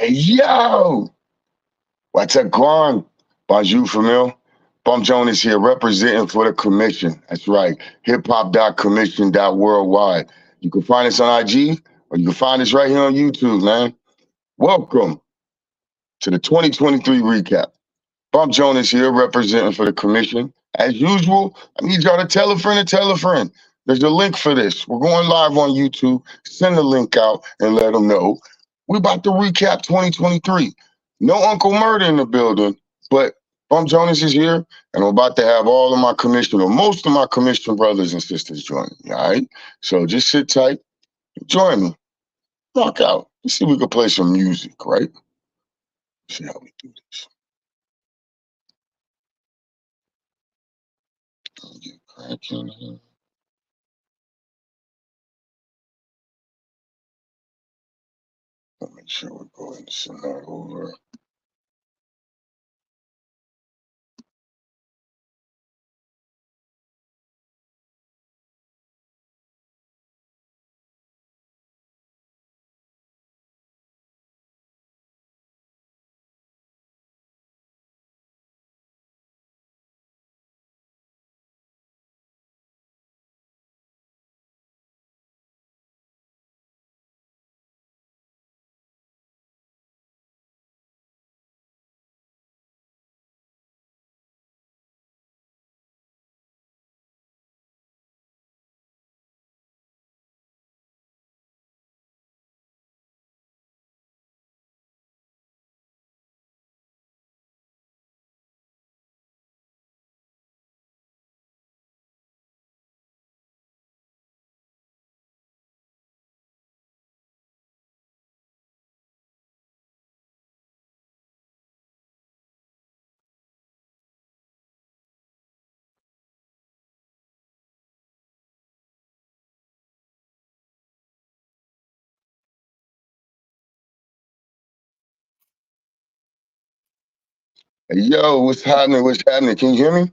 Hey, yo! What's up, Guan? Bonjour, Famil. Bum Jonas here, representing for the commission. That's right, hiphop.commission.worldwide. You can find us on IG, or you can find us right here on YouTube, man. Welcome to the 2023 recap. Bump Jonas here, representing for the commission. As usual, I need y'all to tell a friend to tell a friend. There's a link for this. We're going live on YouTube. Send the link out and let them know. We're about to recap 2023. No Uncle Murder in the building, but Bump Jonas is here, and I'm about to have all of my commission, or most of my commission brothers and sisters join me, all right? So just sit tight, join me, rock out. Let's see if we can play some music, right? See how we do this. Get cracking here. Let me make sure we go ahead and send that over. Hey, yo, what's happening? What's happening? Can you hear me?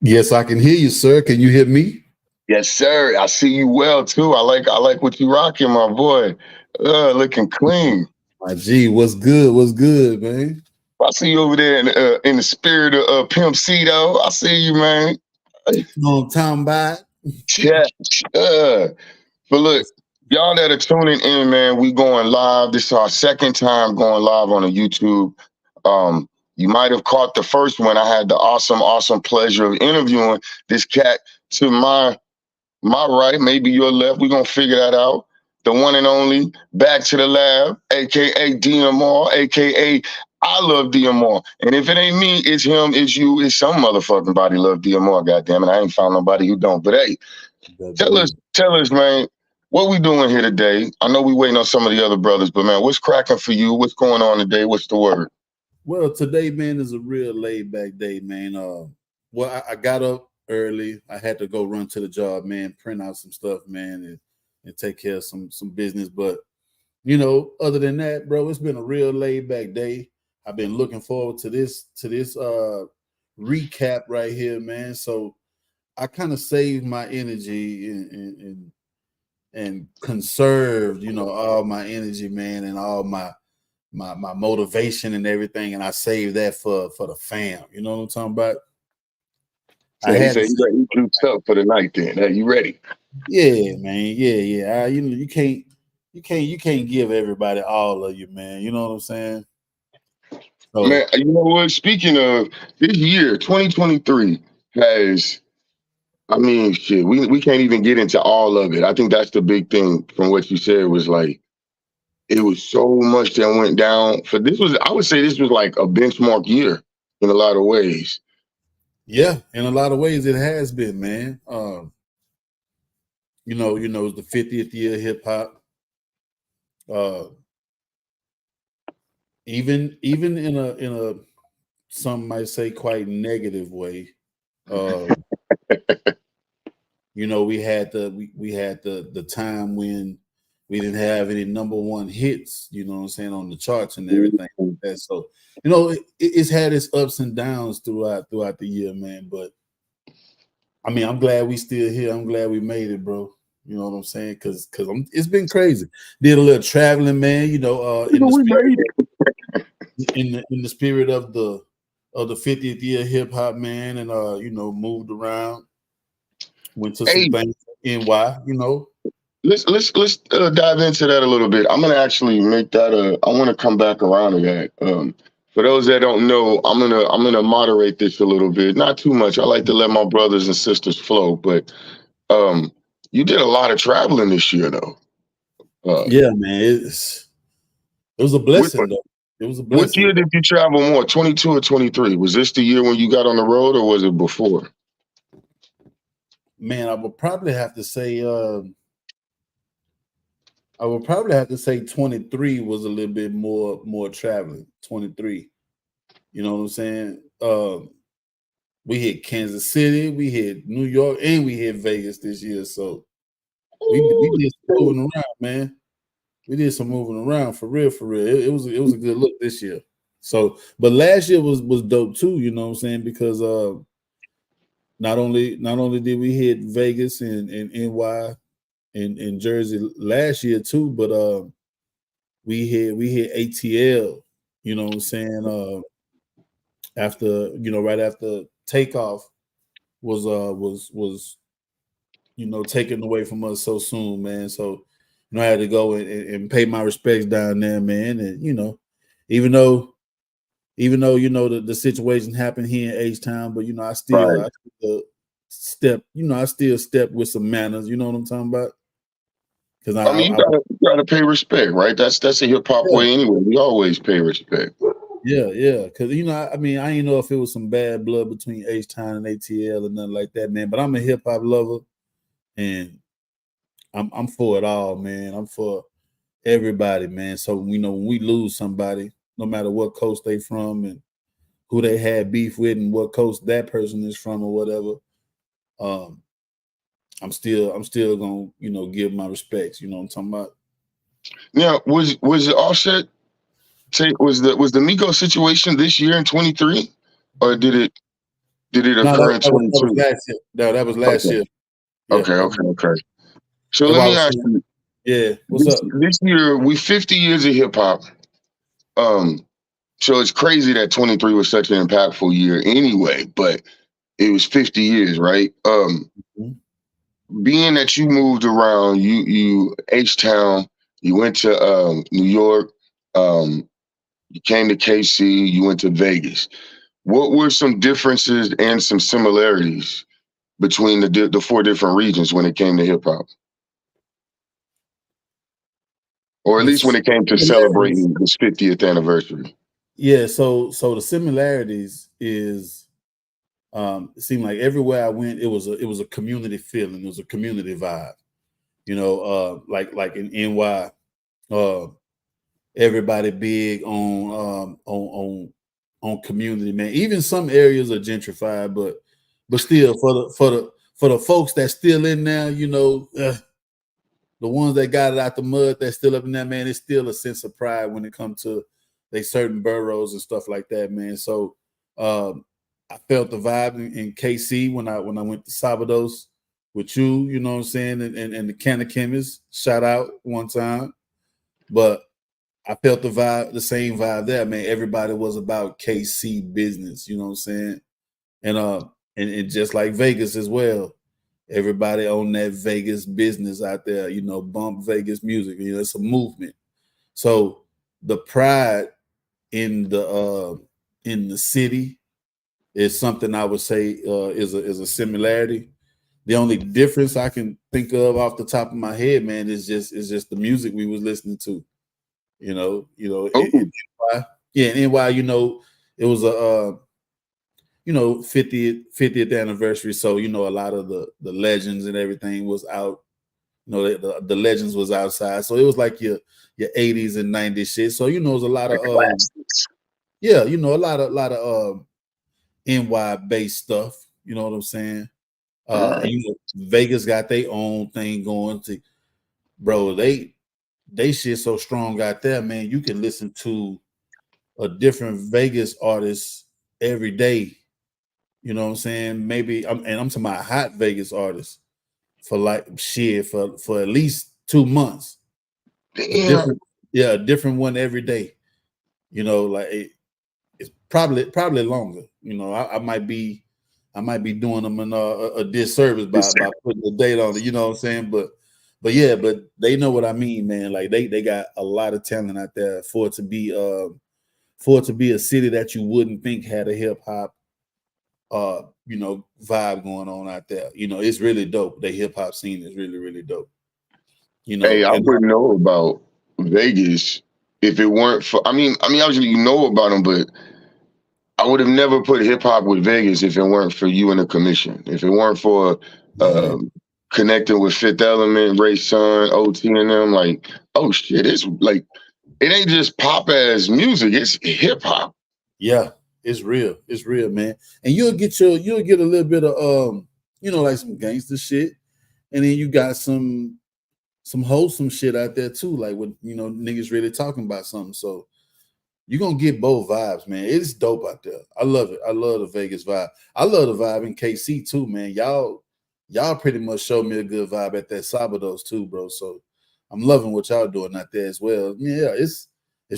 Yes, I can hear you, sir. Can you hear me? Yes, sir. I see you well too. I like what you rocking, my boy. Looking clean. My G, what's good? What's good, man? I see you over there in the spirit of Pimp C though. I see you, man. You know what I'm talking about? Yeah. But look, y'all that are tuning in, man, we going live. This is our second time going live on a YouTube. You might have caught the first one. I had the awesome pleasure of interviewing this cat to my right, maybe your left. We're gonna figure that out. The one and only Back to the Lab, aka DMR, aka I love DMR. And if it ain't me, it's him, it's you, it's some motherfucking body love DMR, goddamn it. I ain't found nobody who don't. But hey, tell us, man, what we doing here today? I know we waiting on some of the other brothers, but man, what's cracking for you? What's going on today? What's the word? Well, today, man, is a real laid back day, man. I got up early. I had to go run to the job, man, print out some stuff, man, and take care of some business. But other than that, bro, it's been a real laid back day. I've been looking forward to this recap right here, man. So I kind of saved my energy and conserved, all my energy, man, and all my motivation and everything, and I saved that for the fam. You know what I'm talking about? So he said you got to eat you tough for the night then. Hey, you ready? Yeah, man. Yeah. You can't give everybody all of you, man. You know what I'm saying? So, man, you know what? Speaking of this year, 2023 has, I mean, shit, we can't even get into all of it. I think that's the big thing from what you said was like, it was so much that went down. I would say this was like a benchmark year in a lot of ways. yeah, in a lot of ways it has been, man. It's the 50th year of hip hop. Even in a some might say quite negative way. We had the time when we didn't have any number one hits, you know what I'm saying, on the charts and everything like that. So, it's had its ups and downs throughout the year, man. But I mean, I'm glad we still here. I'm glad we made it, bro. You know what I'm saying? Because it's been crazy. Did a little traveling, man. In the We spirit, made it. in the spirit of the 50th year hip hop, man, and moved around, went to some Hey, things in NY, let's dive into that a little bit. I'm gonna actually make that a. I want to come back around to that. For those that don't know, I'm gonna moderate this a little bit, not too much. I like to let my brothers and sisters flow, but um, you did a lot of traveling this year, though. Uh, Yeah, man, it was a what blessing though. It was a what blessing. year did you travel more? 22 or 23? Was this the year when you got on the road, or was it before? Man, I would probably have to say 23 was a little bit more traveling. 23. You know what I'm saying? We hit Kansas City, we hit New York, and we hit Vegas this year. So we Ooh, did some moving around, man. We did some moving around for real, for real. It was a good look this year. So, but last year was dope too. You know what I'm saying? Because not only did we hit Vegas and NY and Jersey last year too, but we hit ATL. You know what I'm saying? After right after takeoff was taken away from us so soon, man. So I had to go and pay my respects down there, man. And even though the situation happened here in H Town, but right. I still I still step with some manners. You know what I'm talking about? Because I mean, you gotta pay respect, right? That's a hip hop yeah, way anyway. We always pay respect. yeah. Because I mean, I didn't know if it was some bad blood between H Town and ATL or nothing like that, man. But I'm a hip hop lover, and I'm for it all, man. I'm for everybody, man. So when we lose somebody, no matter what coast they from and who they had beef with and what coast that person is from or whatever, um, I'm still gonna give my respects. You know what I'm talking about? Now, was it Offset? Was the Miko situation this year in 23, or did it No, occur in that was 22? last year. No, that was last Okay, year. Yeah, okay, that okay, was, okay. So that's let why I me was ask saying. you: Yeah, what's this up? this year we 50 years of hip hop. Um, so it's crazy that 23 was such an impactful year anyway, but it was 50 years, right? Mhm. Being that you moved around, you H Town, you went to New York, um, you came to KC, you went to Vegas. What were some differences and some similarities between the four different regions when it came to hip hop, or at The least when it came to similarities, celebrating this 50th anniversary? yeah. So the similarities is it seemed like everywhere I went, it was a community feeling, it was a community vibe. Like in NY, uh, everybody big on community, man. Even some areas are gentrified, but still for the folks that's still in there, the ones that got it out the mud that's still up in there, man, it's still a sense of pride when it comes to they certain boroughs and stuff like that, man. So um, I felt the vibe in KC when I went to Sabados with you, you know what I'm saying, and the Canna Chemist, shout out one time. But I felt the same vibe there, man. Everybody was about KC business, you know what I'm saying? And just like Vegas as well. Everybody on that Vegas business out there, bump Vegas music. It's a movement. So the pride in the city is something I would say is a similarity. The only difference I can think of off the top of my head, man, is just the music we was listening to. Oh, Yeah, in NY, it was a 50th anniversary. So, a lot of the legends and everything was out. The legends was outside. So it was like your 80s and 90s shit. So, it was a lot the of classics. yeah, a lot of NY based stuff. You know what I'm saying? All And right. Vegas got their own thing going to bro, they shit so strong out there, man. You can listen to a different Vegas artist every day. You know what I'm saying? I'm talking about hot Vegas artists for like shit for at least 2 months. A Damn. different, yeah, a different one every day. Like Probably longer. You know, I might be doing them a disservice by putting the date on it. You know what I'm saying? But yeah, but they know what I mean, man. Like they got a lot of talent out there for it to be a city that you wouldn't think had a hip hop vibe going on out there. You know, it's really dope. The hip hop scene is really, really dope. You Hey, know, I and wouldn't know about Vegas if it weren't for. I mean, obviously you know about them, but I would have never put hip hop with Vegas if it weren't for you and the commission. If it weren't for yeah, um, connecting with Fifth Element, Ray Sun, OT, and them, like, oh shit, it's like it ain't just pop ass music; it's hip hop. yeah, it's real. It's real, man. And you'll get a little bit of like some gangster shit, and then you got some wholesome shit out there too, like what niggas really talking about something. So you're gonna get both vibes, man. It's dope out there. I love it. I love the Vegas vibe. I love the vibe in KC too, man. Y'all pretty much showed me a good vibe at that Sabados too, bro. So I'm loving what y'all doing out there as well. Yeah, it's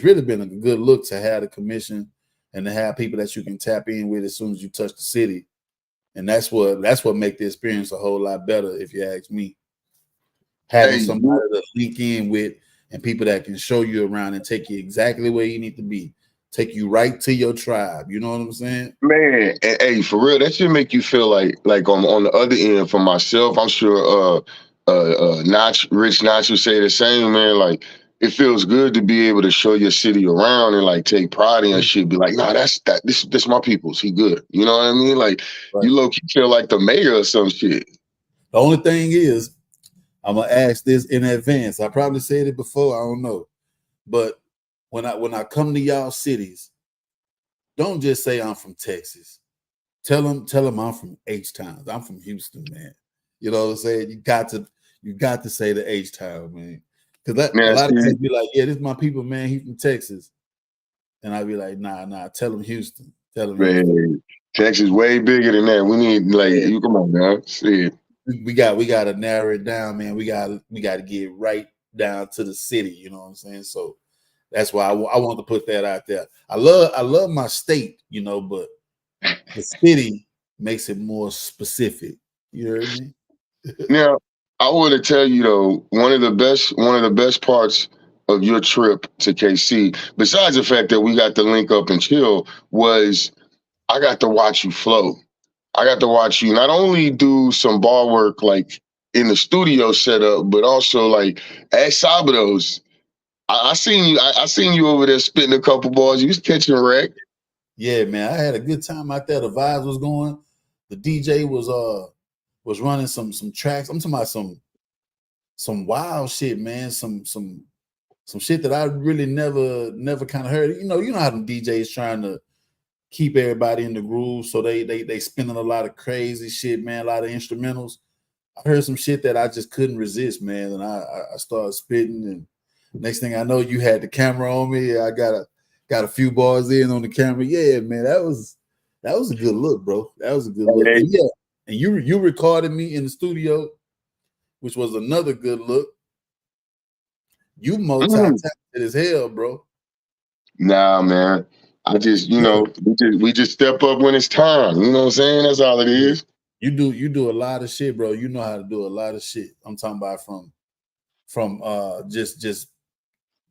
really been a good look to have the commission and to have people that you can tap in with as soon as you touch the city. And that's what make the experience a whole lot better, if you ask me. Having Hey, somebody to link in with and people that can show you around and take you exactly where you need to be, take you right to your tribe. You know what I'm saying? man, hey, for real, that should make you feel like on the other end for myself. I'm sure Notch, Rich Notch would say the same, man. Like it feels good to be able to show your city around and like take pride in shit. Be like, nah, this my people's. He good. You know what I mean? Like Right. you low key feel like the mayor or some shit. The only thing is, I'm gonna ask this in advance. I probably said it before. I don't know, but when I come to y'all cities, don't just say I'm from Texas. Tell them I'm from H Town. I'm from Houston, man. You know what I'm saying? You got to say the H Town, man. Because a Man, lot of see, guys be like, yeah, this is my people, man. He's from Texas. And I'd be like, nah, tell him Houston. Tell him Houston. man, Texas way bigger than that. We need like Yeah. you come on now. Shit. We got to narrow it down, man. We got to get right down to the city. You know what I'm saying? So that's why I want to put that out there. I love my state, but the city makes it more specific. You heard me? Now, I want to tell you though, one of the best parts of your trip to KC, besides the fact that we got to link up and chill, was I got to watch you flow. I got to watch you not only do some bar work like in the studio setup, but also like at Sabados. I seen you. I seen you over there spitting a couple bars. You was catching a wreck. Yeah, man. I had a good time out there. The vibes was going. The DJ was running some tracks. I'm talking about some wild shit, man. Some shit that I really never kind of heard. You know how them DJs trying to keep everybody in the groove, so they spinning a lot of crazy shit, man. A lot of instrumentals. I heard some shit that I just couldn't resist, man, and I started spitting. And next thing I know, you had the camera on me. I got a few bars in on the camera. Yeah, man, that was a good look, bro. That was a good look. Hey, And yeah, and you recorded me in the studio, which was another good look. You mm, multi-talented as hell, bro. nah, man. I just, Yeah. we just step up when it's time. You know what I'm saying? That's all it Yeah. is. You do a lot of shit, bro. You know how to do a lot of shit. I'm talking about from just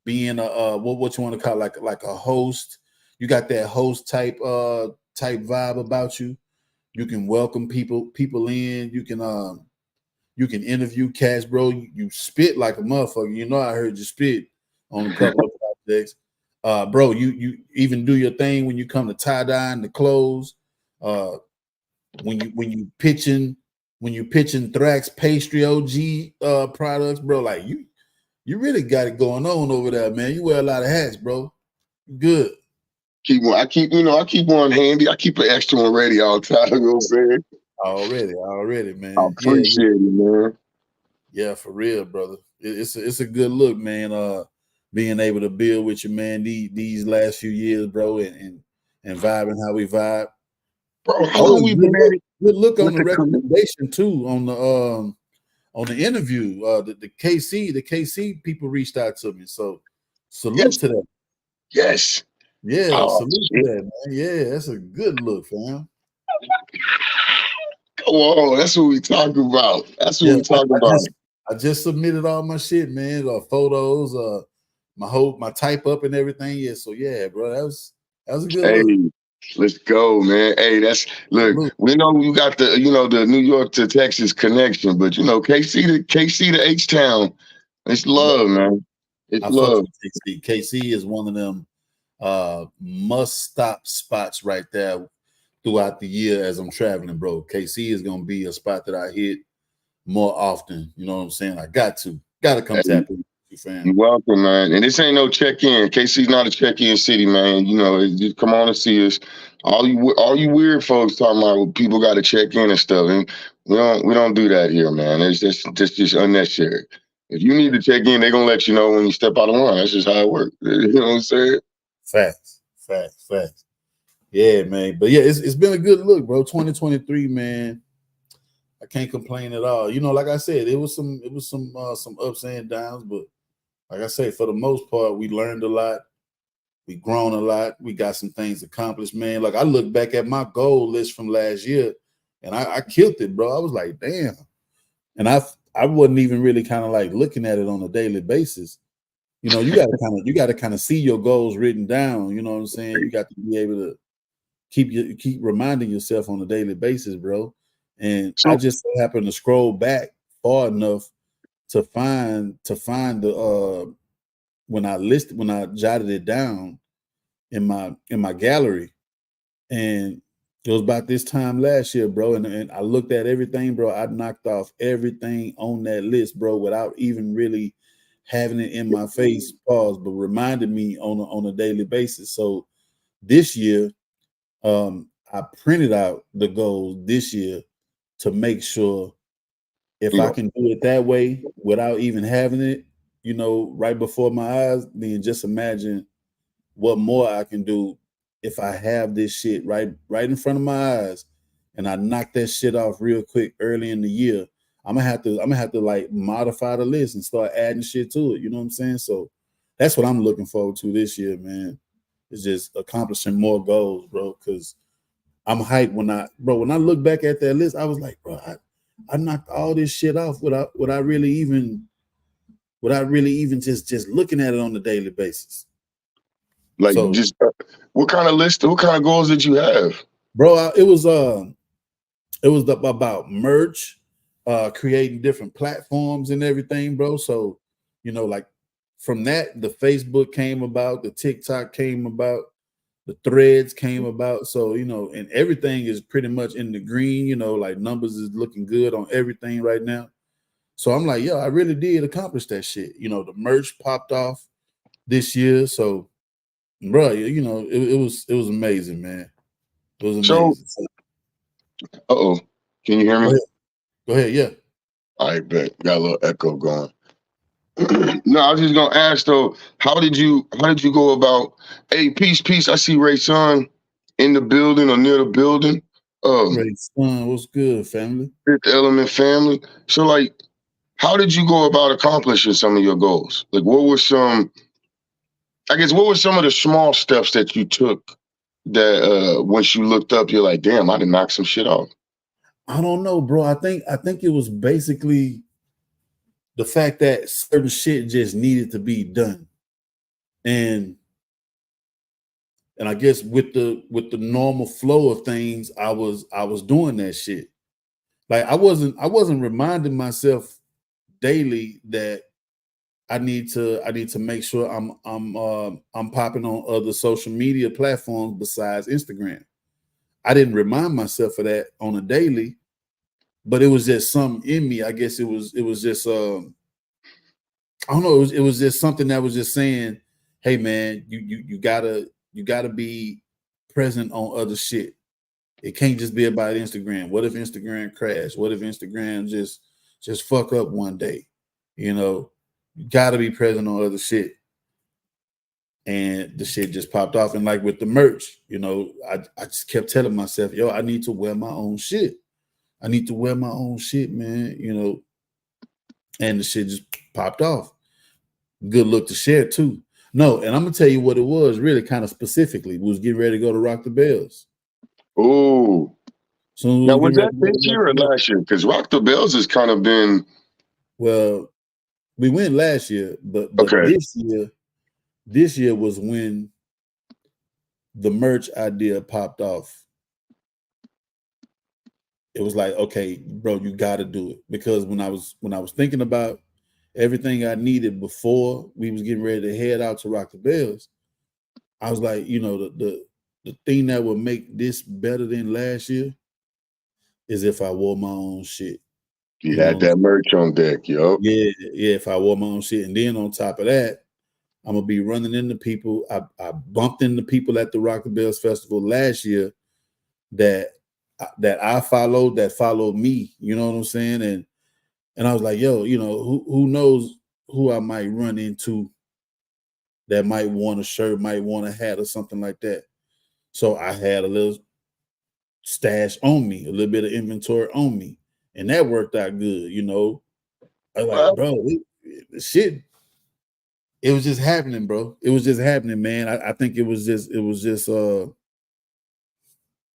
being a what you want to call it, like a host. You got that host type vibe about you. You can welcome people in. You can interview cats, bro. You spit like a motherfucker. You know I heard you spit on a couple of projects. Bro, you even do your thing when you come to tie dyeing the clothes. Uh, when you pitching Thrax pastry OG products, bro. Like you really got it going on over there, man. You wear a lot of hats, bro. Good. I keep one handy. I keep an extra one ready all the time. You know what I'm saying? Already, I man. Yeah, yeah, appreciate it, man. yeah, for real, brother. It's a good look, man. Being able to build with you, man. These last few years, bro, and vibing how we vibe. Bro, how Oh, long we good been at look. it Good look on with the the committee? recommendation too on the interview. The KC people reached out to me, so salute Yes, to them. yes. Yeah, Oh salute to shit. that, man. Yeah, that's a good look, fam. Come on, that's what we talking about. That's what Yeah, we I, talking I about. just I just submitted all my shit, man. Photos, my type up and everything. Yeah, so yeah, bro, that was a good Hey, look. let's go, man. Hey, that's look. Salute. We know you got the New York to Texas connection, but KC to H Town. It's Bro, love, man. It's I fucks love. with KC. KC is one of them must stop spots right there throughout the year as I'm traveling, bro. KC is gonna be a spot that I hit more often. You know what I'm saying? I gotta come Hey, tap in with you, fam. you welcome, man. And this ain't no check in. KC's not a check in city, man. Just come on and see us. All you weird folks talking about people got to check in and stuff, and we don't do that here, man. It's just unnecessary. If you need to check in, they're gonna let you know when you step out of line. That's just how it works. You know what I'm saying? Facts, facts, facts. Yeah, man. But yeah, it's been a good look, bro. 2023, man. I can't complain at all. You know, like I said, it was some ups and downs, but like I say, for the most part, we learned a lot. We grown a lot. We got some things accomplished, man. Like I look back at my goal list from last year, and I killed it, bro. I was like, damn. And I wasn't even really kind of like looking at it on a daily basis. You know, you gotta kind of see your goals written down. You know what I'm saying? You got to be able to keep reminding yourself on a daily basis, bro. And I So just so happened to scroll back far enough to find the when I jotted it down in my gallery, and it was about this time last year, bro. And I looked at everything, bro. I knocked off everything on that list, bro, without even really having it in my face, pause, but reminded me on a daily basis. So this year, I printed out the goals this year to make sure if you I know, can do it that way without even having it, right before my eyes, then just imagine what more I can do if I have this shit right in front of my eyes and I knock that shit off real quick early in the year. I'm gonna have to like modify the list and start adding shit to it. You know what I'm saying? So that's what I'm looking forward to this year, man. It's just accomplishing more goals, bro. Cause I'm hyped when I look back at that list, I was like, bro, I knocked all this shit off without really even just looking at it on a daily basis. like So, just what kind of list? What kind of goals did you have? bro, it was about merch, creating different platforms and everything, bro. So, like from that, the Facebook came about, the TikTok came about, the threads came about. So, and everything is pretty much in the green, like numbers is looking good on everything right now. So I'm like, yo, I really did accomplish that shit. The merch popped off this year. So, bro, it was amazing, man. It was So, amazing. So, oh, can you hear go me? ahead. Go ahead. Yeah. I bet got a little echo going. No, I was just gonna ask though, how did you go about? Hey, peace. I see Ray Son in the building or near the building. Great son. What's good, family? Fifth Element family. So like, how did you go about accomplishing some of your goals? Like, what were some of the small steps that you took that once you looked up, you're like, damn, I did knock some shit off. I don't know, bro. I think it was basically the fact that certain shit just needed to be done. And I guess with the normal flow of things, I was doing that shit. Like I wasn't reminding myself daily that I need to make sure I'm popping on other social media platforms besides Instagram. I didn't remind myself of that on a daily, but it was just something in me. I guess it was just I don't know. It was just something that was just saying, "Hey, man, you gotta be present on other shit. It can't just be about Instagram. What if Instagram crash? What if Instagram just fuck up one day? You gotta be present on other shit." And the shit just popped off. And like with the merch, I just kept telling myself, "Yo, I need to wear my own shit. I need to wear my own shit, man." And the shit just popped off. Good look to share too. No, and I'm gonna tell you what it was really kind of specifically. We was getting ready to go to Rock the Bells. Oh, So we now was was getting ready that to go this to Rock year the or Bells. last year? Because Rock the Bells has kind of been Well, we went last year, but okay. this year was when the merch idea popped off. It was like, okay, bro, you got to do it because when I was thinking about everything I needed before we was getting ready to head out to Rock the Bells, I was like, the thing that would make this better than last year is if I wore my own shit. You You know had what I'm that saying? merch on deck, yo. Yeah, yeah. If I wore my own shit, and then on top of that, I'm gonna be running into people. I bumped into people at the Rock the Bells Festival last year that I followed that followed me. You know what I'm saying? And I was like, yo, who knows who I might run into that might want a shirt, might want a hat or something like that. So I had a little stash on me, a little bit of inventory on me, and that worked out good. I was like, Well, bro, shit, it was just happening, bro. It was just happening, man. I think it was just man,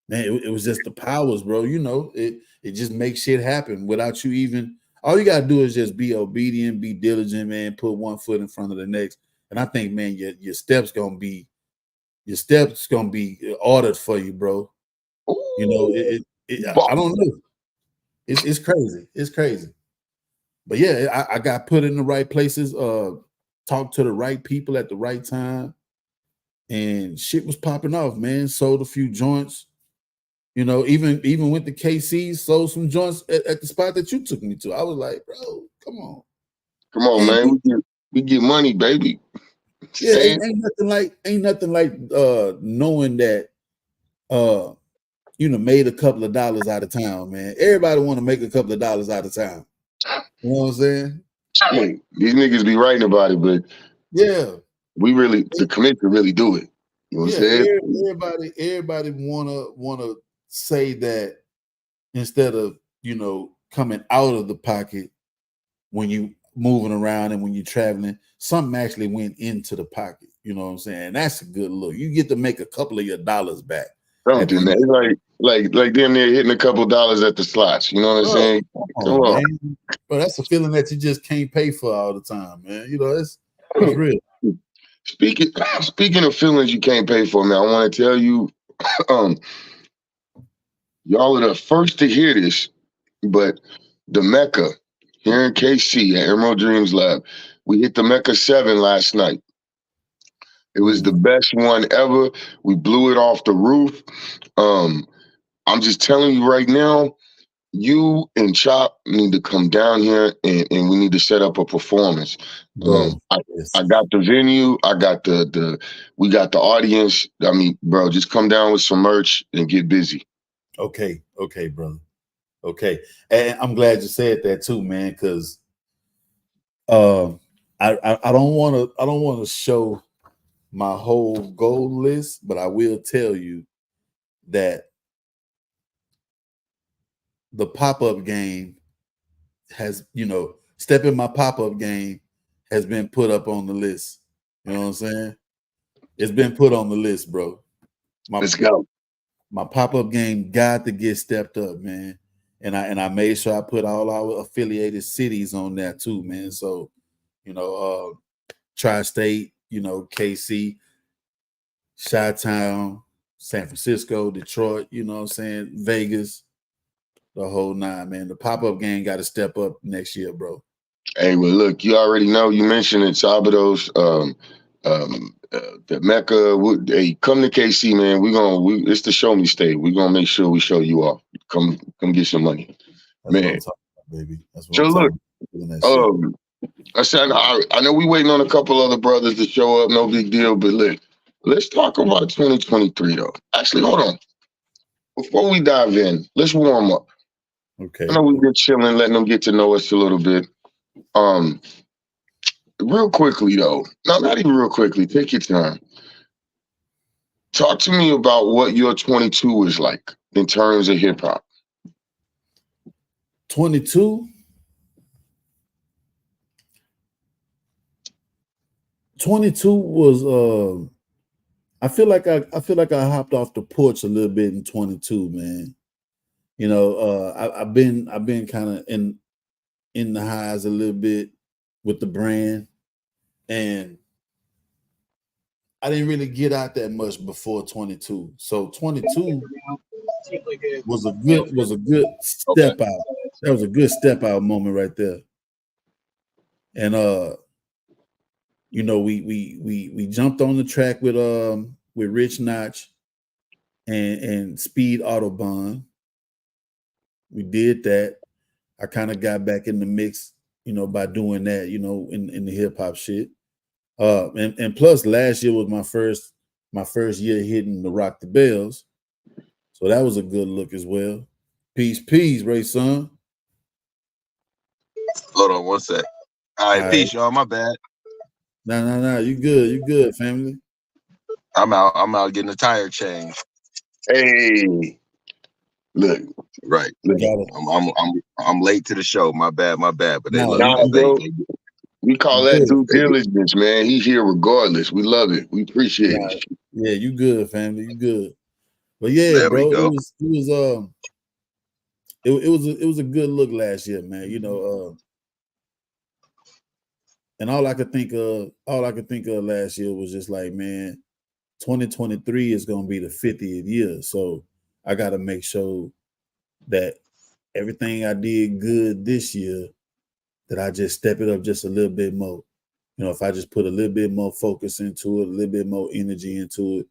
it was just the powers, bro. It just makes shit happen without you even. All you gotta do is just be obedient, be diligent, man. Put one foot in front of the next, and I think, man, your steps gonna be ordered for you, bro. ooh, I don't know. It's crazy. It's crazy. But yeah, I got put in the right places. Talked to the right people at the right time, and shit was popping off, man. Sold a few joints. Even went to KC, sold some joints at the spot that you took me to. I was like, bro, come on. come on, Can't man. be We get money, baby. yeah, Saying, ain't nothing like knowing that made a couple of dollars out of town, man. Everybody want to make a couple of dollars out of town. You know what I'm saying? hey, these niggas be writing about it, but Yeah. the commission really do it. You know what I'm Yeah, saying? everybody wanna say that instead of coming out of the pocket when you moving around and when you're traveling, something actually went into the pocket. You know what I'm saying? That's a good look. You get to make a couple of your dollars back at the Something, end man. of It's the day. like them there hitting a couple dollars at the slots. You know what I'm Bro, saying? come Come on, on. man. But that's a feeling that you just can't pay for all the time, man. It's real. Speaking speaking of feelings you can't pay for, man, I want to tell you, um, y'all are the first to hear this, but the Mecca here in KC at Emerald Dreams Lab, we hit the Mecca 7 last night. It was the Mm, best one ever. We blew it off the roof. Um, I'm just telling you right now, you and Chop need to come down here and we need to set up a performance. bro. I Listen. got the venue, I got we got the audience. I mean, bro, just come down with some merch and get busy. Okay, brother. Okay. And I'm glad you said that too, man, because um I don't want to show my whole goal list, but I will tell you that the pop-up game has, step in my pop-up game has been put up on the list. You know what I'm saying? It's been put on the list, bro. My Let's go. my pop-up game got to get stepped up, man. And I made sure I put all our affiliated cities on there too, man. So, Tri-State, KC, Chi-Town, San Francisco, Detroit, you know what I'm saying? Vegas, the whole nine, man. The pop-up game got to step up next year, bro. Hey, well, look, you already know. You mentioned it, Sabados, the Mecca. Hey, come to KC, man. It's the show me state. We're gonna make sure we show you off. Come get some money, That's what I'm man. talking about, baby. That's what So I'm look, talking about. Doing that shit. um, I know we waiting on a couple other brothers to show up. No big deal, but look, let's talk about 2023 though. Actually, hold on. Before we dive in, let's warm up. I Okay. know we've been chilling, letting them get to know us a little bit. Um, Real quickly though, no, not even real quickly. Take your time. Talk to me about what your 22 was like in terms of hip hop. 22, 22 was I feel like I hopped off the porch a little bit in 22, man. You know, I've been kind of in the highs a little bit with the brand, and I didn't really get out that much before 22. So 22 was a good Okay. step out. That was a good step out moment right there. And you know, we jumped on the track with Rich Notch and Speed Autobahn. We did that. I kind of got back in the mix, you know, by doing that, you know, in the hip hop shit. And plus last year was my first year hitting the Rock the Bells. So that was a good look as well. Peace, Ray son. Hold on one sec. All All right, right. peace, y'all. My bad. No. You good, family. I'm out getting a tire change. Hey, look, Right. You look. gotta I'm late to the show. My bad. But they nah, look, you Nah, good. bro. We call You that good. due diligence, man. He here regardless. We love it. We appreciate Nah, it. yeah, you good, family. You good. But yeah, there we bro, go. it was a good look last year, man. You know, and all I could think of last year was just like, man, 2023 is gonna be the 50th year. So I gotta make sure that everything I did good this year, that I just step it up just a little bit more. You know, if I just put a little bit more focus into it, a little bit more energy into it,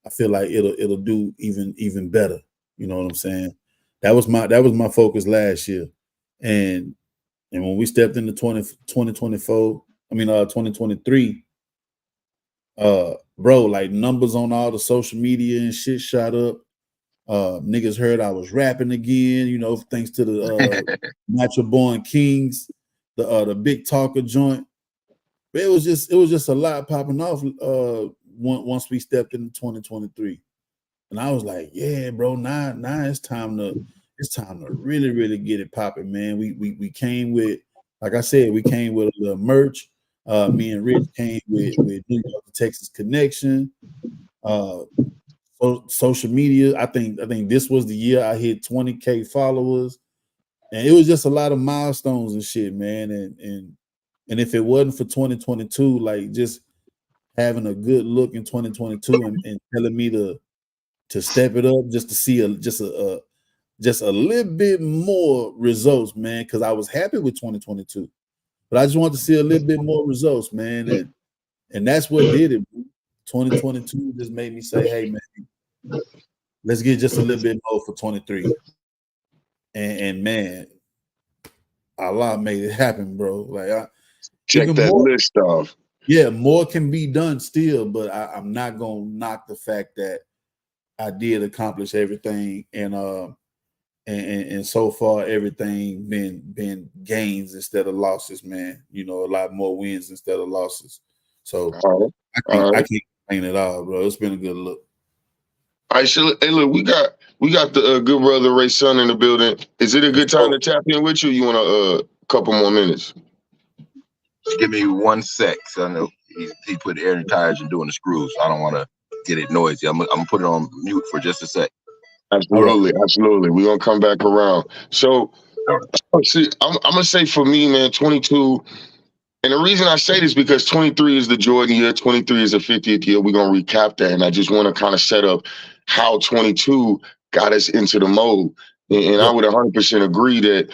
I feel like it'll do even better. You know what I'm saying? That was my focus last year. And when we stepped into 2024, 2023, bro, like numbers on all the social media and shit shot up. Niggas heard I was rapping again, you know, thanks to the Natural Born Kings, the big talker joint. But it was just a lot popping off once we stepped into 2023. And I was like, yeah, bro, now it's time to really get it popping, man. We came with, like I said, we came with a little merch. Me and Rich came with New York to Texas connection. Social media. I think this was the year I hit 20K followers, and it was just a lot of milestones and shit, man. And if it wasn't for 2022, like just having a good look in 2022 and telling me to step it up just to see just a little bit more results, man. Because I was happy with 2022, but I just wanted to see a little bit more results, man. And that's what did it. 2022 just made me say, hey, man, let's get just a little bit more for 23. And man, Allah made it happen, bro. Like Check even that more, list off. yeah, more can be done still, but I'm not gonna knock the fact that I did accomplish everything, and so far everything been gains instead of losses, man. You know, a lot more wins instead of losses. So All right. All I right. can't complain at all, bro. It's been a good look. All right. So, hey, look, we got the good brother Ray Sun in the building. Is it a good time to tap in with you? You want a couple more minutes? Just give me 1 sec. So I know he put air in the tires and doing the screws. So I don't want to get it noisy. I'm gonna put it on mute for just a sec. All right. Absolutely. We're gonna come back around. So see, I'm gonna say for me, man, 22. And the reason I say this because 23 is the Jordan year, 23 is the 50th year. We're gonna recap that. And I just want to kind of set up how 22 got us into the mode. And Yeah. I would 100% agree that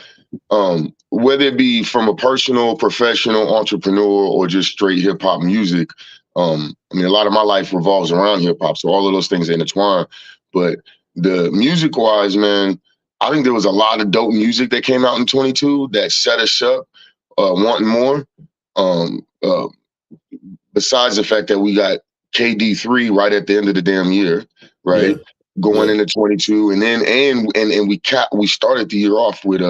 whether it be from a personal, professional, entrepreneur, or just straight hip hop music, I mean, a lot of my life revolves around hip hop, so all of those things intertwine. But the music wise, man, I think there was a lot of dope music that came out in 22 that set us up wanting more. Um, uh, Besides the fact that we got KD3 right at the end of the damn year, Yeah. right? Going Yeah. into 22, and then and we started the year off with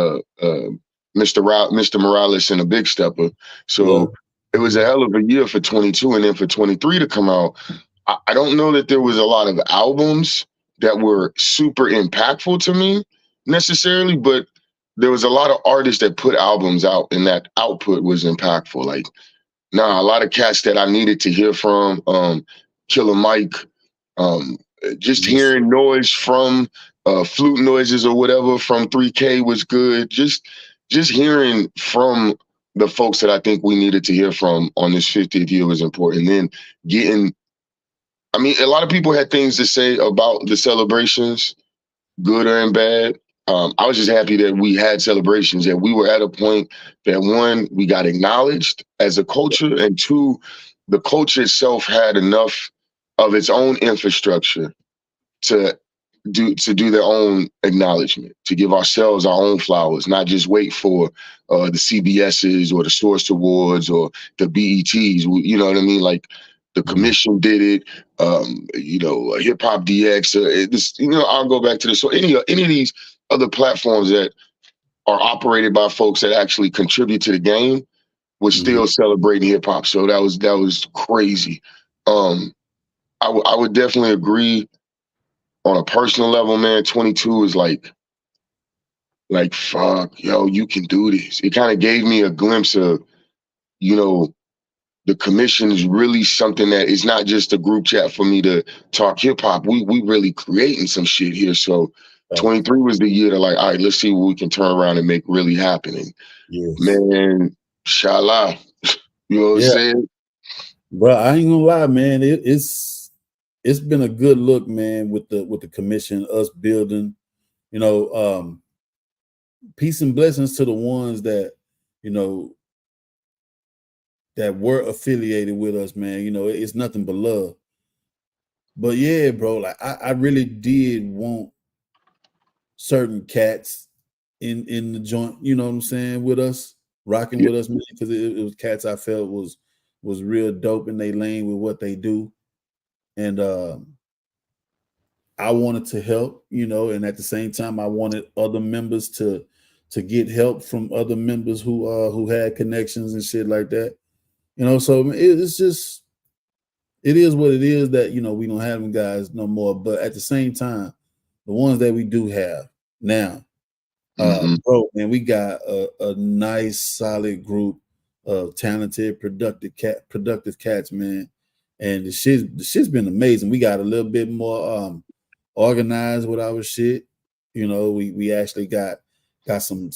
Mr. Morales and a Big Stepper. Yeah. So it was a hell of a year for 22, and then for 23 to come out. I don't know that there was a lot of albums that were super impactful to me necessarily, but there was a lot of artists that put albums out, and that output was impactful. Like Nah, a lot of cats that I needed to hear from. Killer Mike. Um, just Yes, sir. hearing noise from flute noises or whatever from 3K was good. Just hearing from the folks that I think we needed to hear from on this 50th year was important. Then getting, I mean, a lot of people had things to say about the celebrations, good and bad. I was just happy that we had celebrations, that we were at a point that one, we got acknowledged as a culture, and two, the culture itself had enough of its own infrastructure to do their own acknowledgement, to give ourselves our own flowers, not just wait for the CBSs or the Source Awards or the BETs. You know what I mean? Like the commission did it. Hip Hop DX. I'll go back to this. So any of these other platforms that are operated by folks that actually contribute to the game was still celebrating hip hop. So that was crazy. I would definitely agree on a personal level, man. 22 is like fuck, yo, you can do this. It kind of gave me a glimpse of, the commission is really something that is not just a group chat for me to talk hip hop. We really creating some shit here. So 23 was the year to like, all right, let's see what we can turn around and make really happen. And Yes. man, inshallah. You know what I'm saying? Bro, I ain't gonna lie, man. It's been a good look, man, with the commission, us building, peace and blessings to the ones that, that were affiliated with us, man. It's nothing but love. But yeah, bro, like I really did want certain cats in the joint, you know what I'm saying, with us, rocking with us, man, because it was cats I felt was real dope in they lane with what they do. And I wanted to help, and at the same time I wanted other members to get help from other members who had connections and shit like that. So it's just, it is what it is that, we don't have them guys no more. But at the same time, the ones that we do have now, bro, man, we got a nice, solid group of talented, productive cats, man. And the shit's been amazing. We got a little bit more organized with our shit. We actually got some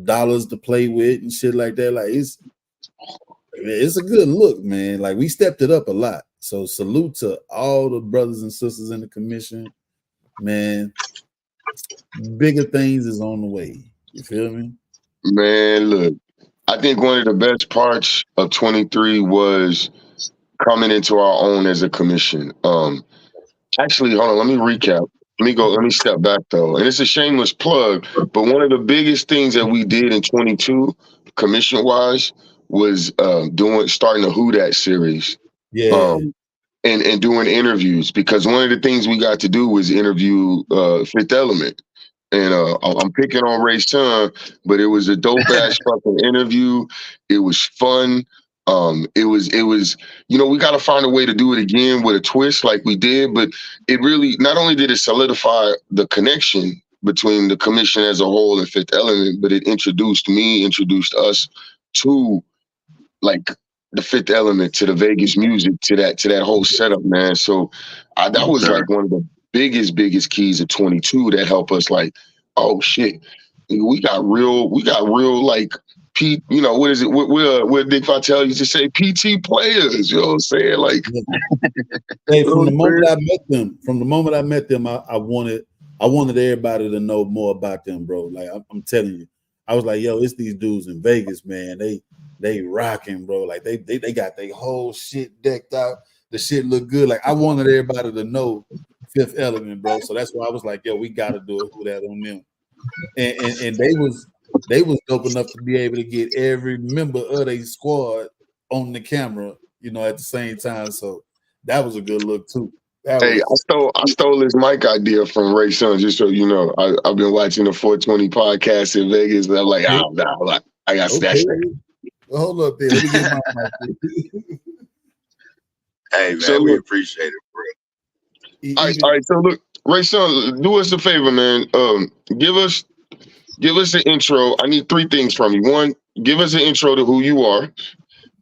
dollars to play with and shit like that. Like it's a good look, man. Like we stepped it up a lot. So salute to all the brothers and sisters in the commission, man. Bigger things is on the way. You feel me? Man, look, I think one of the best parts of 23 was coming into our own as a commission. Actually, hold on, let me recap. Let me step back though. And it's a shameless plug, but one of the biggest things that we did in 22, commission wise, was starting the Who Dat series. Yeah. And doing interviews, because one of the things we got to do was interview Fifth Element. And I'm picking on Ray's son, but it was a dope ass fucking interview. It was fun. It was, we got to find a way to do it again with a twist like we did, but it really, not only did it solidify the connection between the commission as a whole and Fifth Element, but it introduced us to like the Fifth Element, to the Vegas music, to that whole setup, man. So that was like one of the biggest keys of 22 that helped us like, oh shit, we got real like what is it? What Dick Vitale used to say, PT players, you know what I'm saying? Like, hey, from the moment I met them, I wanted everybody to know more about them, bro. Like I'm telling you, I was like, yo, it's these dudes in Vegas, man. They rocking, bro. Like they got their whole shit decked out. The shit look good. Like I wanted everybody to know Fifth Element, bro. So that's why I was like, yo, we got to do it. Who that on them? And they was dope enough to be able to get every member of their squad on the camera, at the same time. So that was a good look too. I stole this mic idea from Ray Sun, just so you know. I've been watching the 420 podcast in Vegas, and I'm like, I got snatched that. Hold up there. Let me get my mic. Hey man, so we appreciate it, bro. All right. So look, Ray Sun, do us a favor, man. Give us an intro. I need 3 things from you. 1, give us an intro to who you are.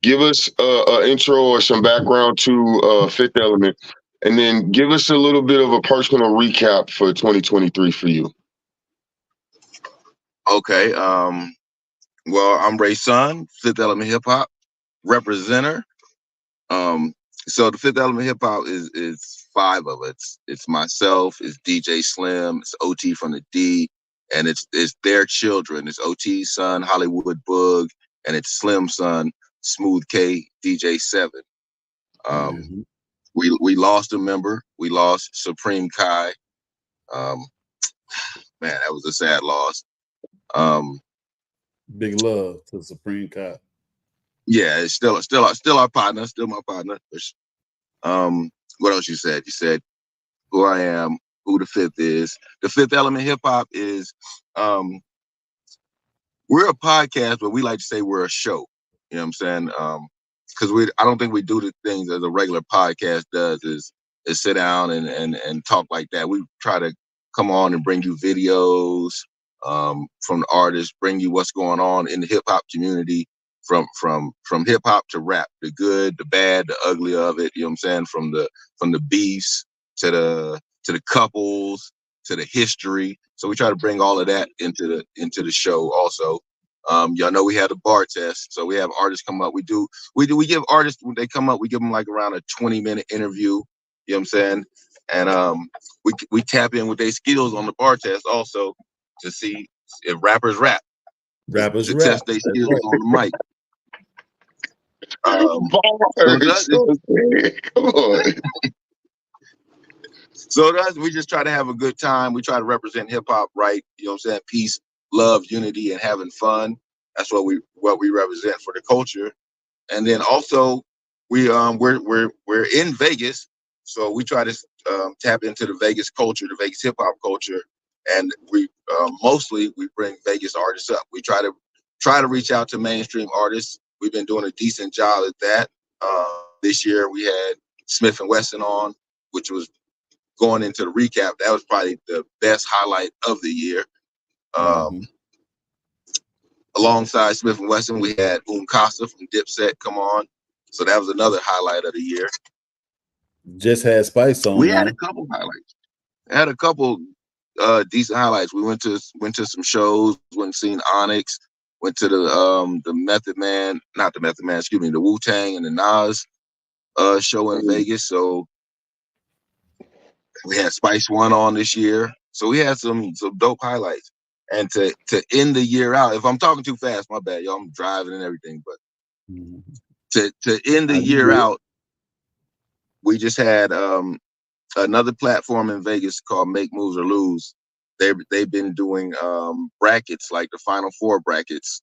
give us an intro or some background to Fifth Element, and then give us a little bit of a personal recap for 2023 for you. Okay. Well, I'm Ray Sun, Fifth Element Hip Hop representer. So the Fifth Element Hip Hop is five of it. It's myself, it's DJ Slim, it's OT from the D, and it's their children. It's OT's son, Hollywood Boog, and it's Slim's son, Smooth K, DJ 7. We lost a member. We lost Supreme Kai. Man, that was a sad loss. Big love to Supreme Kai. Yeah, it's still our partner, still my partner. What else you said? You said who I am, who the Fifth is. The Fifth Element Hip Hop is we're a podcast, but we like to say we're a show. You know what I'm saying? Because I don't think we do the things as a regular podcast does is sit down and talk like that. We try to come on and bring you videos from the artists, bring you what's going on in the hip hop community, from hip hop to rap, the good, the bad, the ugly of it. You know what I'm saying? From the beefs to the couples to the history. So we try to bring all of that into the show also. Y'all know we had a bar test, so we have artists come up. We give artists when they come up, we give them like around a 20-minute interview. You know what I'm saying? And we tap in with their skills on the bar test also to see if rappers rap. Rappers to rap. test their skills on the mic. Come on. So we just try to have a good time. We try to represent hip hop right. You know what I'm saying? Peace, love, unity, and having fun. That's what we represent for the culture. And then also we're in Vegas, so we try to tap into the Vegas culture, the Vegas hip hop culture, and we mostly we bring Vegas artists up. We try to reach out to mainstream artists. We've been doing a decent job at that. This year we had Smith and Wesson on, which was going into the recap. That was probably the best highlight of the year. Alongside Smith and Wesson, we had Casa from Dipset come on, so that was another highlight of the year. Just had Spice on. We had a couple highlights. Had a couple decent highlights. We went to some shows. Went and seen Onyx. Went to the Method Man, not the Method Man. Excuse me, the Wu-Tang and the Nas show in Vegas. So we had Spice One on this year. So we had some dope highlights. And to end the year out, if I'm talking too fast, my bad, y'all. I'm driving and everything, but to end the year out, we just had another platform in Vegas called Make Moves or Lose. They've been doing brackets like the Final Four brackets,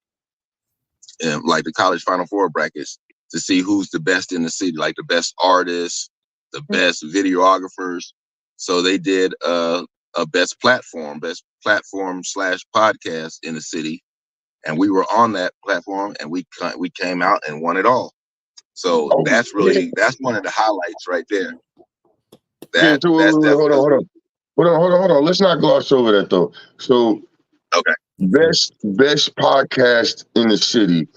and like the college Final Four brackets to see who's the best in the city, like the best artists, the best videographers. So they did a best platform / podcast in the city, and we were on that platform, and we came out and won it all. So that's one of the highlights right there. Hold on. Let's not gloss over that though. So, okay, best podcast in the city,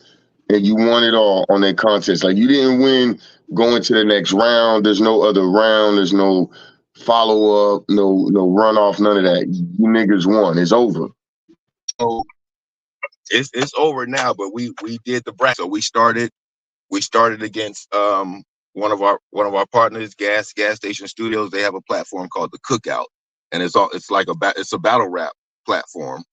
and you won it all on that contest. Like you didn't win going to the next round. There's no other round. There's no follow up. No runoff. None of that. You niggas won. It's over. So it's over now. But we did the bracket. So we started against one of our partners, Gas Station Studios. They have a platform called The Cookout, and it's a battle rap platform.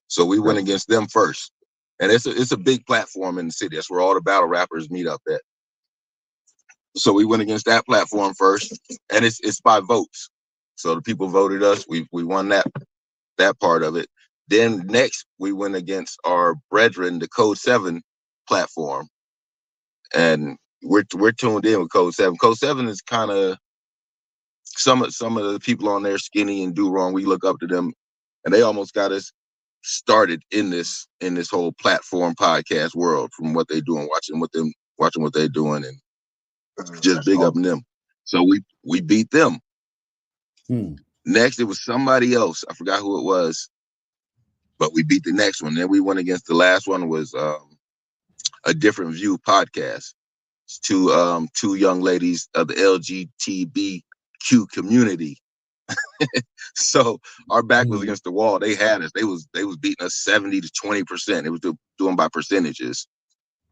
So we went against them first, and it's a big platform in the city. That's where all the battle rappers meet up at. So we went against that platform first, and it's by votes. So the people voted us. We won that part of it. Then next we went against our brethren, the Code 7 platform, and we're tuned in with Code 7. Code 7 is kind of some of the people on there Skinny and Do Wrong. We look up to them, and they almost got us started in this whole platform podcast world from what they doing, watching what they're doing, and just big up them. So we beat them. Next, it was somebody else. I forgot who it was, but we beat the next one. Then we went against the last one was a Different View podcast. It's two young ladies of the LGBTQ community. So our back was against the wall. They had us. They was beating us 70 to 20%. It was doing by percentages.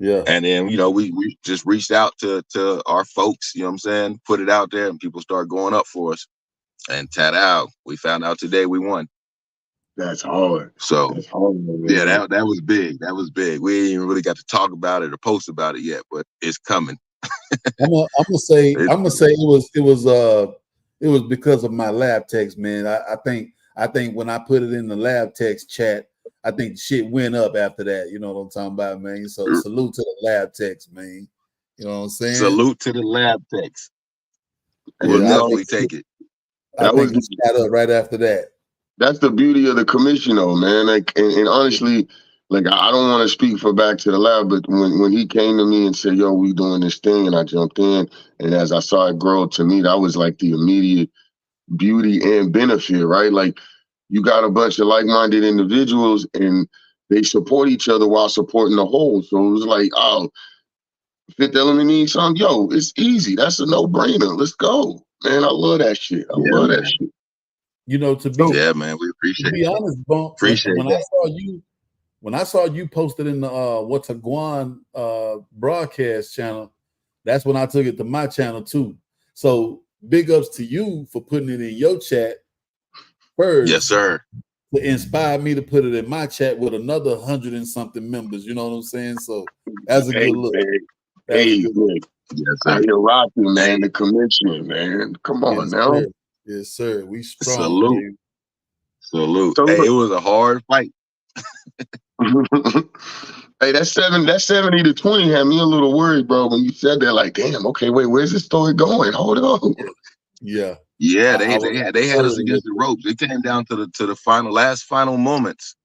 Yeah. And then, we just reached out to our folks, you know what I'm saying? Put it out there and people started going up for us. And out, we found out today we won. That's hard. So That's hard, yeah, that was big. That was big. We ain't even really got to talk about it or post about it yet, but it's coming. I'm gonna say it was because of my lab text, man. I think when I put it in the lab text chat, I think shit went up after that. You know what I'm talking about, man? So salute to the lab text, man. You know what I'm saying? Salute to the lab text. We'll definitely take it. I think it shot up right after that. That's the beauty of the commission, though, man. Like, and honestly, like, I don't want to speak for Back to the Lab, but when he came to me and said, "Yo, we doing this thing," and I jumped in, and as I saw it grow, to me, that was like the immediate beauty and benefit, right? Like, you got a bunch of like-minded individuals, and they support each other while supporting the whole. So it was like, oh, Fifth Element needs something. Yo, it's easy. That's a no-brainer. Let's go, man. I love that shit. I love that shit. You know, yeah, man, we appreciate. To be honest, Bump, when I saw you posted in the What's a Guan broadcast channel, that's when I took it to my channel too. So big ups to you for putting it in your chat first. Yes, sir. to inspire me to put it in my chat with another 100 and something members. You know what I'm saying? So that's a good look. Hey, look. Yes, sir. You're rocking, man. The commission, man. Come on now. Sir. Yes, sir. We strong. Salute. Baby. Salute. So hey, it was a hard fight. Hey, that 70 to 20 had me a little worried, bro. When you said that, like, damn, okay, wait, where's this story going? Hold on. Yeah. Yeah, they had us against the ropes. It came down to the last final moments.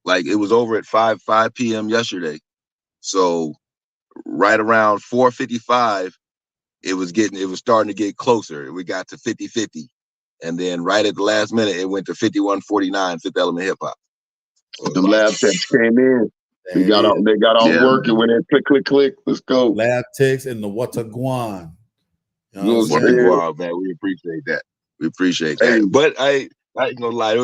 Like it was over at 5 p.m. yesterday. So right around 4:55, it was starting to get closer. We got to 50-50. And then right at the last minute, it went to 51-49, Fifth Element Hip Hop. The lab techs came in. They got all working when they click, click, click. Let's go. Lab techs and the Wataguan. You know what I'm saying? Man, we appreciate that. We appreciate that. Hey. But I ain't gonna lie,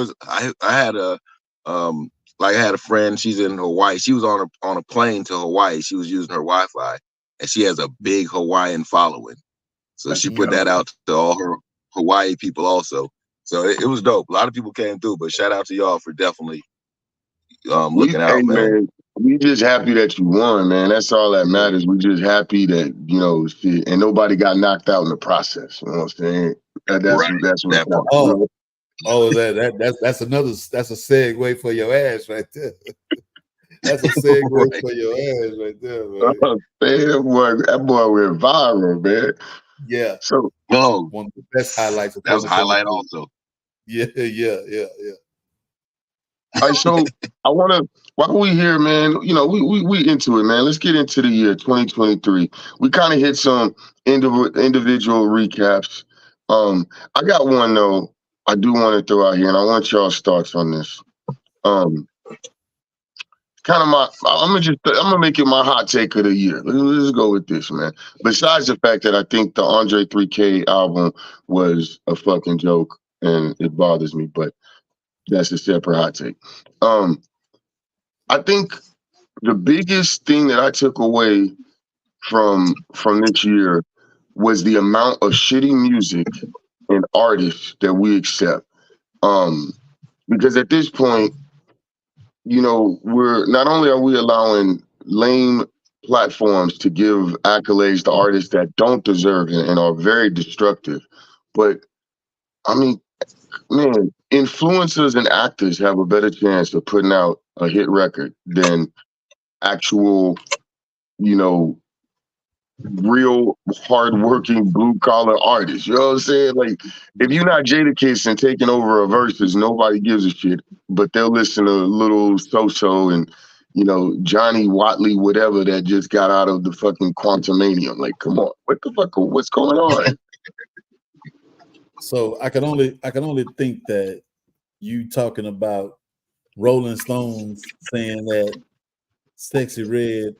I had a friend, she's in Hawaii. She was on a plane to Hawaii. She was using her Wi-Fi, and she has a big Hawaiian following. So she put that out to all her Hawaii people also. So it was dope. A lot of people came through, but shout out to y'all for definitely looking out, man. We just happy that you won, man. That's all that matters. We just happy that, shit, and nobody got knocked out in the process. You know what I'm saying? That's what part. That's a segue for your ass right there. That's a segue for your ass right there, man. That boy went viral, man. Yeah. So one of the best highlights. That was a highlight also. Yeah. All right, so while we here, man, we into it, man. Let's get into the year 2023. We kind of hit some individual recaps. I got one though. I do want to throw out here, and I want y'all's thoughts on this. I'm gonna make it my hot take of the year. Let's go with this, man. Besides the fact that I think the Andre 3K album was a fucking joke and it bothers me, but that's a separate hot take. I think the biggest thing that I took away from this year was the amount of shitty music and artists that we accept. Because at this point, we're not only are we allowing lame platforms to give accolades to artists that don't deserve it and are very destructive, but I mean, man, influencers and actors have a better chance of putting out a hit record than actual, real hardworking blue collar artists. You know what I'm saying? Like, if you're not Jadakiss and taking over a verses, nobody gives a shit. But they'll listen to Little So-So and Johnny Watley, whatever, that just got out of the fucking Quantumanium. Like, come on, what's going on? So I can only think that you talking about Rolling Stones saying that Sexy Red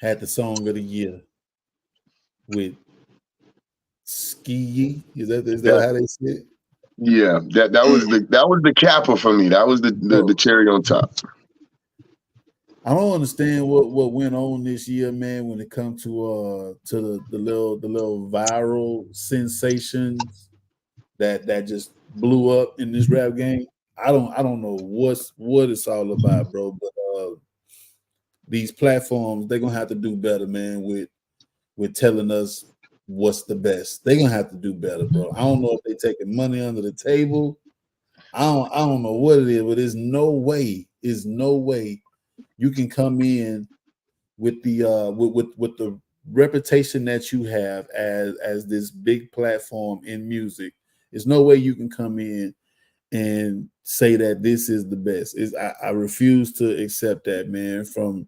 had the song of the year with Ski. Is that That how they say it? yeah, that was the capper for me. That was the Bro, cherry on top. I don't understand what went on this year, man, when it comes to the little viral sensations that just blew up in this rap game. I don't know what it's all about, bro. But these platforms, they're gonna have to do better, man, with telling us what's the best. They're gonna have to do better, bro. I don't know if they're taking money under the table. I don't know what it is, but there's no way you can come in with the with the reputation that you have as this big platform in music. There's no way you can come in and say that this is the best. I refuse to accept that, man, from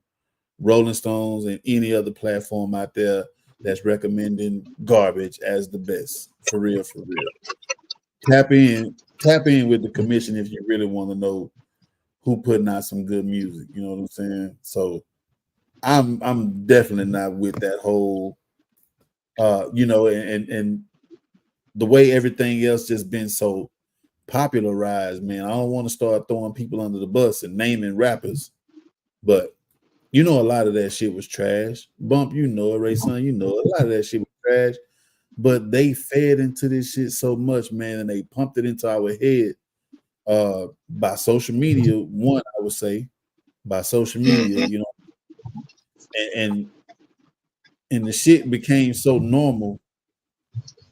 Rolling Stones and any other platform out there that's recommending garbage as the best. For real, for real. Tap in with the commission if you really want to know who putting out some good music. You know what I'm saying? So I'm definitely not with that whole and the way everything else just been so popularized, man. I don't want to start throwing people under the bus and naming rappers, but a lot of that shit was trash. Bump, Ray Son, a lot of that shit was trash. But they fed into this shit so much, man, and they pumped it into our head by social media. One, I would say, by social media, Mhm. and and the shit became so normal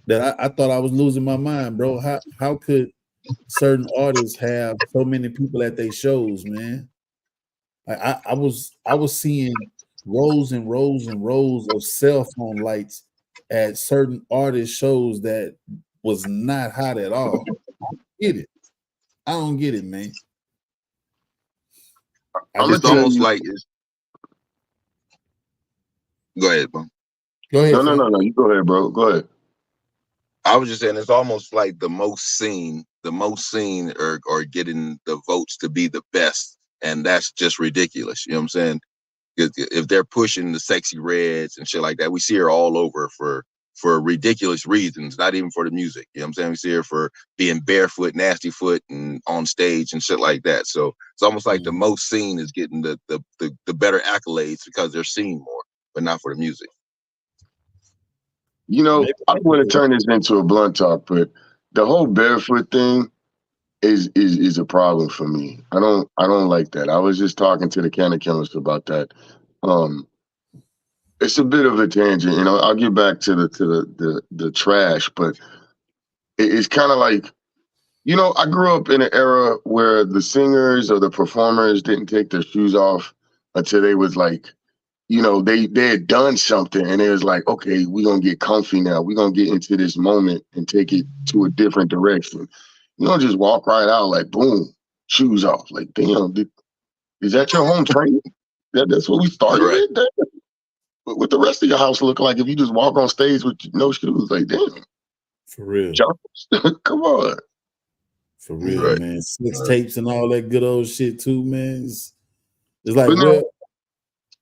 that I thought I was losing my mind, bro. How could certain artists have so many people at their shows, man? I was seeing rows and rows and rows of cell phone lights at certain artist shows that was not hot at all. Get it? I don't get it, man. I I'm gonna just It's think. tell almost you. like go ahead, bro. Go No, ahead, no, no, fam. no. You go ahead, bro. Go ahead. I was just saying it's almost like the most seen are getting the votes to be the best, and that's just ridiculous. You know what I'm saying? If they're pushing the sexy reds and shit like that, we see her all over for ridiculous reasons, not even for the music. You know what I'm saying? We see her for being barefoot, nasty foot, and on stage and shit like that. So it's almost like the Mhm. most seen is getting the better accolades because they're seen more, but not for the music. Maybe I don't that's want to it. turn this into a blunt talk, but the whole barefoot thing is a problem for me. I don't like that. I was just talking to the Canna chemist about that. Um, it's a bit of a tangent, I'll get back to the trash, but it's kind of like I grew up in an era where the singers or the performers didn't take their shoes off until they was like they had done something and it was like, okay, we're gonna get comfy now. We're gonna get into this moment and take it to a different direction. You don't just walk right out like boom, shoes off. Like, damn, is that your home training? That's what we started Right. with? What the rest of your house look like if you just walk on stage with no shoes? Like, damn, For real. Charles, come on. For real, Right. man. Six Right. tapes and all that good old shit too, man. It's like But no,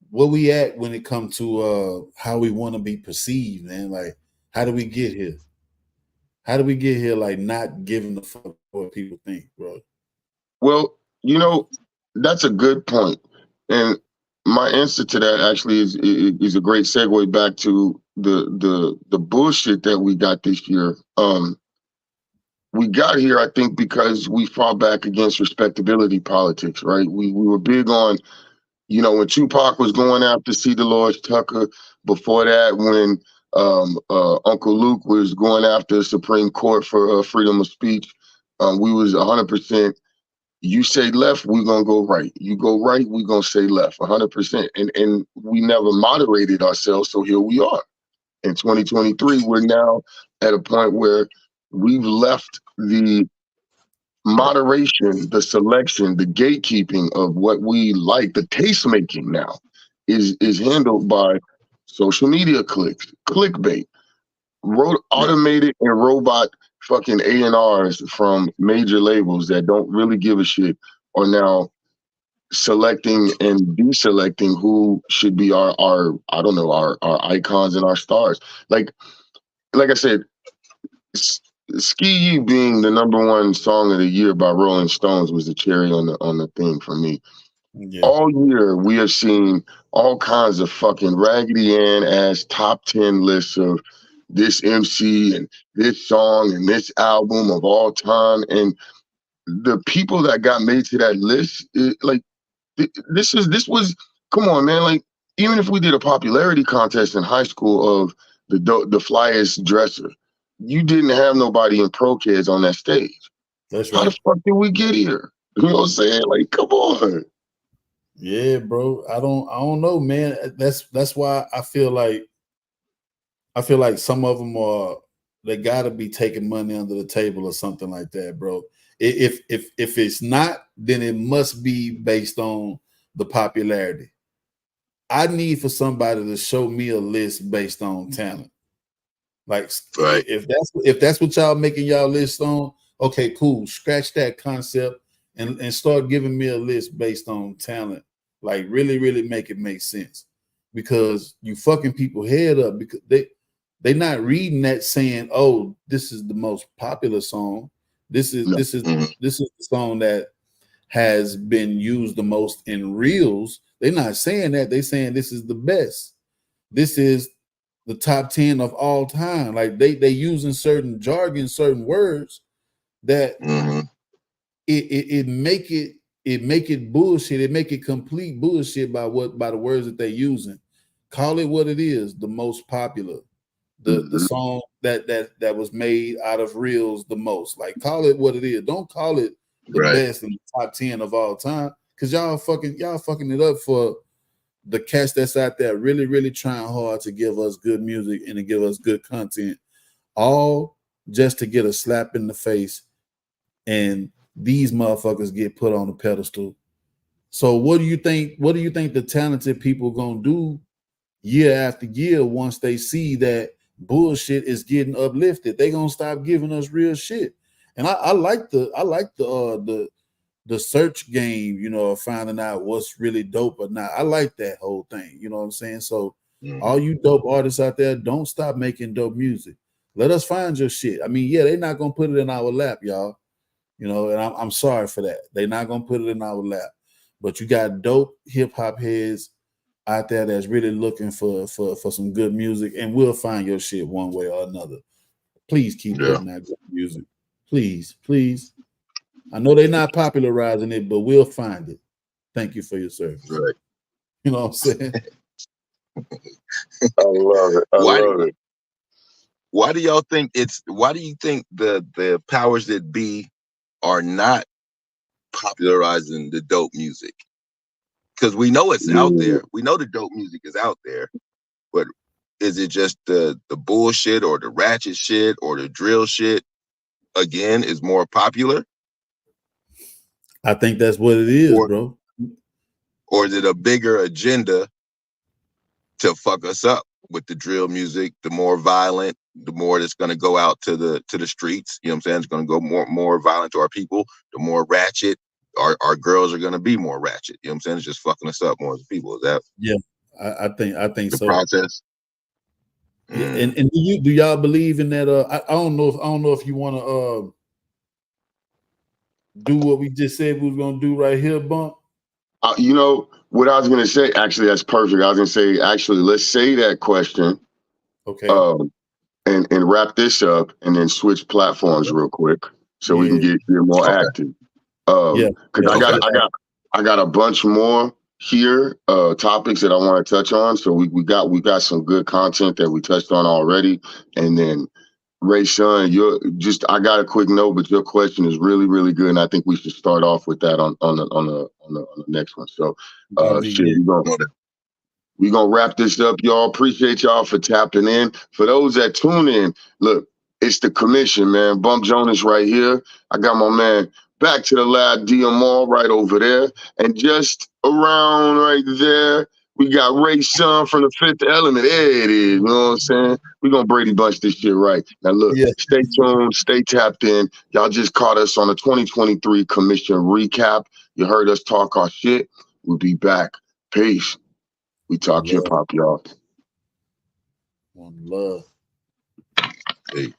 where we at when it comes to how we want to be perceived, man. Like, how do we get here? How do we get here? Like, not giving a fuck what people think, bro. well, that's a good point. And my answer to that actually is a great segue back to the bullshit that we got this year. We got here, I think, because we fought back against respectability politics, right? We were big on, when Tupac was going after C. Dolores Tucker. Before that, when Uncle Luke was going after the Supreme Court for freedom of speech, we was 100%. You say left, we're gonna go right. You go right, we're gonna say left, 100%. And we never moderated ourselves, so here we are. In 2023, we're now at a point where we've left the moderation, the selection, the gatekeeping of what we like, the taste making now is handled by social media clicks, clickbait, Yeah. automated and robot fucking A&Rs from major labels that don't really give a shit are now selecting and deselecting who should be our I don't know our icons and our stars. Like I said, Ski Yee being the #1 song of the year by Rolling Stones was the cherry on the thing for me. Yeah, All year we have seen all kinds of fucking Raggedy Ann ass top 10 lists of this MC and this song and this album of all time. And the people that got made to that list, this was come on, man. Like, even if we did a popularity contest in high school of the flyest dresser, you didn't have nobody in Pro Kids on that stage. that's How the right. fuck did we get here? You know what I'm saying? Like, come on. Yeah, bro. I don't know, man. That's why I feel like some of them are they gotta be taking money under the table or something like that, bro. If it's not, then it must be based on the popularity. I need for somebody to show me a list based on talent. Like Right. if that's what y'all making y'all list on, okay, cool. Scratch that concept and start giving me a list based on talent. Like really, really make it make sense. Because you fucking people head up because they not reading that saying, oh, this is the most popular song. This is No. this is this is the song that has been used the most in reels. They're not saying that. They're saying this is the best. This is the top 10 of all time. Like they using certain jargon, certain words that Mm-hmm. it make it bullshit. It make it complete bullshit by the words that they using. Call it what it is, the most popular. The Mhm. song that was made out of reels the most. Like call it what it is. Don't call it the Right. best in the top 10 of all time. Cause y'all fucking it up for the cats that's out there really, really trying hard to give us good music and to give us good content, all just to get a slap in the face. And these motherfuckers get put on a pedestal. So what do you think? What do you think the talented people gonna do year after year once they see that bullshit is getting uplifted? They gonna stop giving us real shit. And I like the search game, you know, of finding out what's really dope or not. I like that whole thing. You know what I'm saying? So Mm-hmm. all you dope artists out there, don't stop making dope music. Let us find your shit. I mean, yeah, they're not gonna put it in our lap, y'all. You know, and I'm sorry for that. They're not gonna put it in our lap. But you got dope hip hop heads out there that's really looking for some good music, and we'll find your shit one way or another. Please keep Yeah. putting out good music. Please, please. I know they're not popularizing it, but we'll find it. Thank you for your service. Right. You know what I'm saying? I love it. I Why love it. why do y'all think why do you think the powers that be are not popularizing the dope music? Because we know it's out Yeah. there. We know the dope music is out there, but is it just the bullshit or the ratchet shit or the drill shit again is more popular? I think that's what it is, Or bro. or is it a bigger agenda to fuck us up with the drill music? The more violent, the more that's going to go out to the streets. You know what I'm saying? It's going to go more violent to our people. The more ratchet, our girls are going to be more ratchet. You know what I'm saying? It's just fucking us up more as people. Is that Yeah, I think the so. process? Yeah, Mm. and do y'all believe in that? I don't know if you want to do what we just said we was gonna do right here, bump. You know what I was gonna say? Actually, that's perfect. I was gonna say, actually, let's say that question, Okay. um, and wrap this up, and then switch platforms real quick so we can Yeah. get more Okay. active. Yeah. Because Yeah. Okay. I got a bunch more here, topics that I want to touch on. So we got some good content that we touched on already, and then Ray Sean, I got a quick note, but your question is really, really good, and I think we should start off with that on the next one. So, shit, Yeah. we gonna wrap this up, y'all. Appreciate y'all for tapping in. For those that tune in, look, it's the commission, man. Bump Jonas right here. I got my man back to the lab, DMR right over there, and just around right there, We got Ray Sean from the Fifth Element. There it is. You know what I'm saying? We're going to Brady Bunch this shit right. Now, look, Yeah. stay tuned. Stay tapped in. Y'all just caught us on the 2023 commission recap. You heard us talk our shit. We'll be back. Peace. We talk hip hop, y'all. One love. Hey.